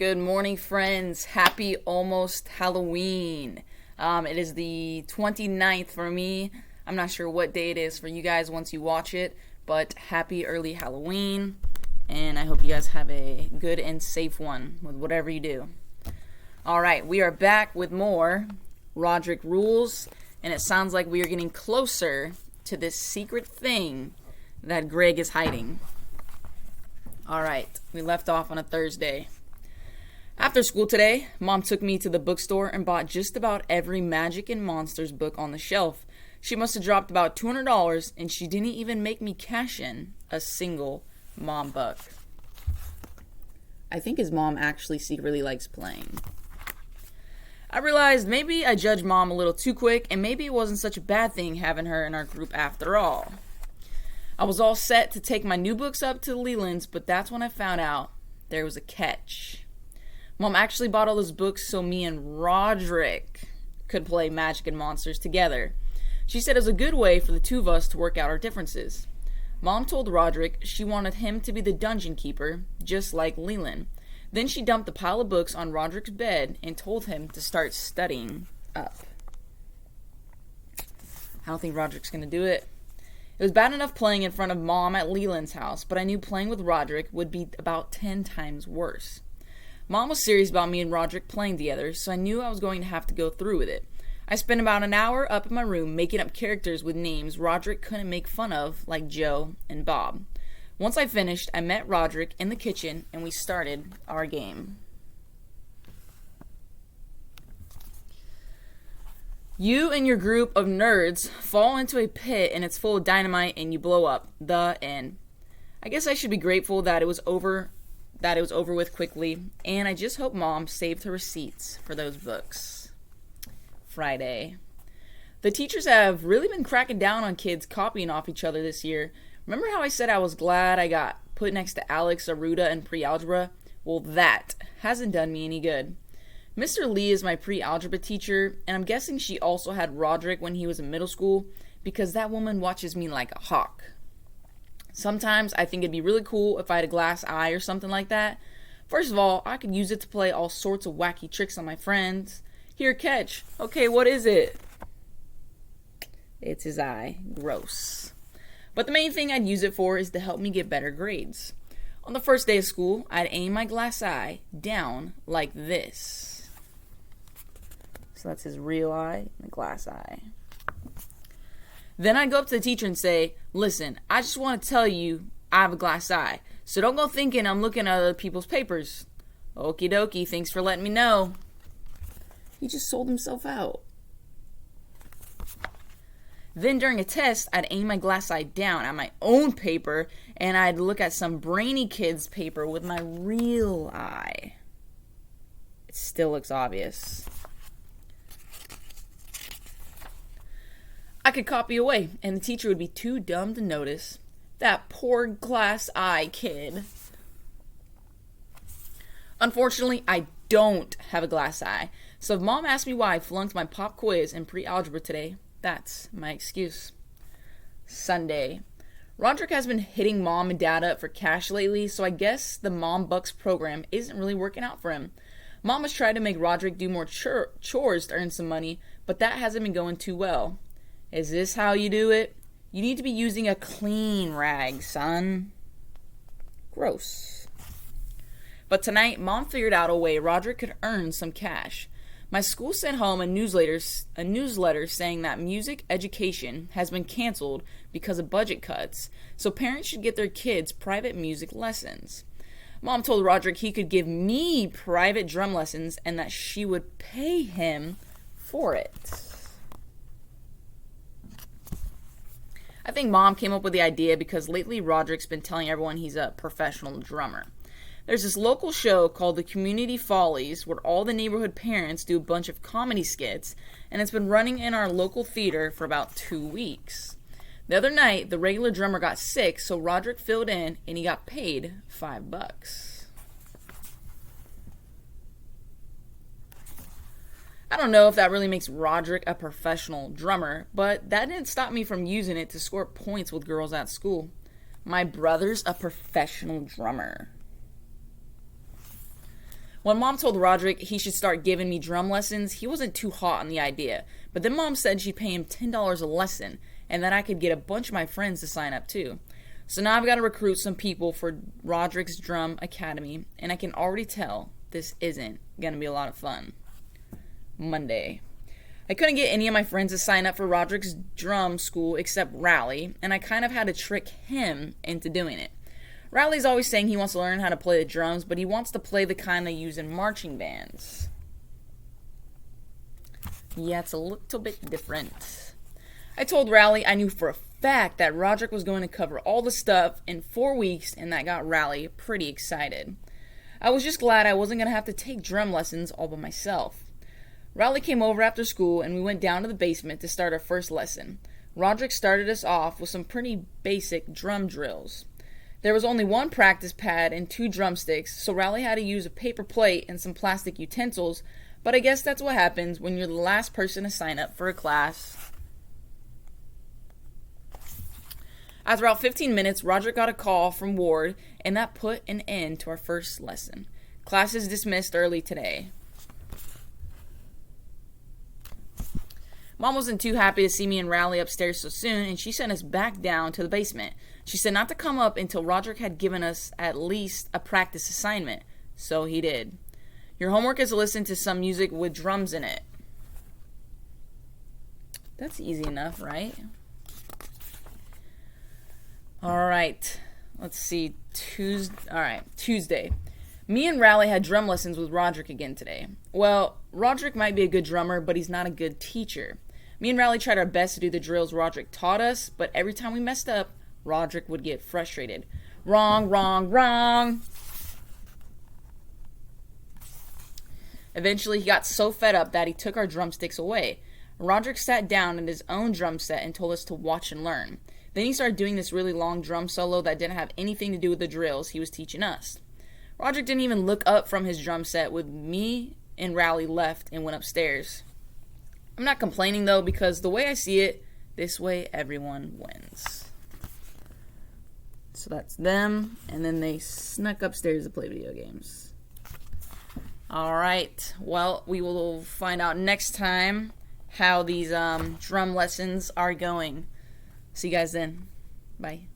Good morning, friends. Happy almost Halloween. It is the 29th for me. I'm not sure what day it is for you guys once you watch it, but happy early Halloween. And I hope you guys have a good and safe one with whatever you do. Alright, we are back with more Rodrick rules, and it sounds like we are getting closer to this secret thing that Greg is hiding. Alright, we left off on a Thursday. After school today, Mom took me to the bookstore and bought just about every Magic and Monsters book on the shelf. She must have dropped about $200, and she didn't even make me cash in a single Mom buck. I think his mom actually secretly likes playing. I realized maybe I judged Mom a little too quick, and maybe it wasn't such a bad thing having her in our group after all. I was all set to take my new books up to Leland's, but that's when I found out there was a catch. Mom actually bought all those books so me and Rodrick could play Magic and Monsters together. She said it was a good way for the two of us to work out our differences. Mom told Rodrick she wanted him to be the dungeon keeper, just like Leland. Then she dumped a pile of books on Rodrick's bed and told him to start studying up. I don't think Rodrick's going to do it. It was bad enough playing in front of Mom at Leland's house, but I knew playing with Rodrick would be about 10 times worse. Mom was serious about me and Rodrick playing together, so I knew I was going to have to go through with it. I spent about an hour up in my room making up characters with names Rodrick couldn't make fun of, like Joe and Bob. Once I finished, I met Rodrick in the kitchen and we started our game. You and your group of nerds fall into a pit and it's full of dynamite and you blow up. The end. I guess I should be grateful that it was over with quickly, and I just hope Mom saved her receipts for those books. Friday. The teachers have really been cracking down on kids copying off each other this year. Remember how I said I was glad I got put next to Alex Aruda in pre-algebra? Well, that hasn't done me any good. Mr. Lee is my pre-algebra teacher, and I'm guessing she also had Rodrick when he was in middle school, because that woman watches me like a hawk. Sometimes I think it'd be really cool if I had a glass eye or something like that. First of all, I could use it to play all sorts of wacky tricks on my friends. Here, catch. Okay, what is it? It's his eye. Gross. But the main thing I'd use it for is to help me get better grades. On the first day of school, I'd aim my glass eye down like this. So that's his real eye, the glass eye. Then I'd go up to the teacher and say, listen, I just want to tell you I have a glass eye, so don't go thinking I'm looking at other people's papers. Okie dokie, thanks for letting me know. He just sold himself out. Then during a test, I'd aim my glass eye down at my own paper, and I'd look at some brainy kid's paper with my real eye. It still looks obvious. I could copy away, and the teacher would be too dumb to notice. That poor glass eye kid. Unfortunately, I don't have a glass eye, so if Mom asked me why I flunked my pop quiz in pre-algebra today, that's my excuse. Sunday. Rodrick has been hitting Mom and Dad up for cash lately, so I guess the Mom Bucks program isn't really working out for him. Mom has tried to make Rodrick do more chores to earn some money, but that hasn't been going too well. Is this how you do it? You need to be using a clean rag, son. Gross. But tonight, Mom figured out a way Rodrick could earn some cash. My school sent home a newsletter saying that music education has been canceled because of budget cuts, so parents should get their kids private music lessons. Mom told Rodrick he could give me private drum lessons and that she would pay him for it. I think Mom came up with the idea because lately Rodrick's been telling everyone he's a professional drummer. There's this local show called the Community Follies where all the neighborhood parents do a bunch of comedy skits, and it's been running in our local theater for about 2 weeks. The other night, the regular drummer got sick, so Rodrick filled in and he got paid $5. I don't know if that really makes Rodrick a professional drummer, but that didn't stop me from using it to score points with girls at school. My brother's a professional drummer. When Mom told Rodrick he should start giving me drum lessons, he wasn't too hot on the idea. But then Mom said she'd pay him $10 a lesson, and that I could get a bunch of my friends to sign up too. So now I've got to recruit some people for Rodrick's Drum Academy, and I can already tell this isn't going to be a lot of fun. Monday. I couldn't get any of my friends to sign up for Rodrick's drum school except Rally, and I kind of had to trick him into doing it. Riley's always saying he wants to learn how to play the drums, but he wants to play the kind they use in marching bands. Yeah, it's a little bit different. I told Riley I knew for a fact that Rodrick was going to cover all the stuff in 4 weeks, and that got Riley pretty excited. I was just glad I wasn't going to have to take drum lessons all by myself. Riley came over after school, and we went down to the basement to start our first lesson. Rodrick started us off with some pretty basic drum drills. There was only one practice pad and 2 drumsticks, so Riley had to use a paper plate and some plastic utensils, but I guess that's what happens when you're the last person to sign up for a class. After about 15 minutes, Rodrick got a call from Ward, and that put an end to our first lesson. Class is dismissed early today. Mom wasn't too happy to see me and Riley upstairs so soon, and she sent us back down to the basement. She said not to come up until Rodrick had given us at least a practice assignment. So he did. Your homework is to listen to some music with drums in it. That's easy enough, right? Alright. Let's see. Tuesday. Me and Riley had drum lessons with Rodrick again today. Well, Rodrick might be a good drummer, but he's not a good teacher. Me and Riley tried our best to do the drills Rodrick taught us, but every time we messed up, Rodrick would get frustrated. Wrong, wrong, wrong. Eventually, he got so fed up that he took our drumsticks away. Rodrick sat down in his own drum set and told us to watch and learn. Then he started doing this really long drum solo that didn't have anything to do with the drills he was teaching us. Rodrick didn't even look up from his drum set with me and Riley left and went upstairs. I'm not complaining though, because the way I see it, this way everyone wins. So that's them, and then they snuck upstairs to play video games. Alright, well, we will find out next time how these drum lessons are going. See you guys then. Bye.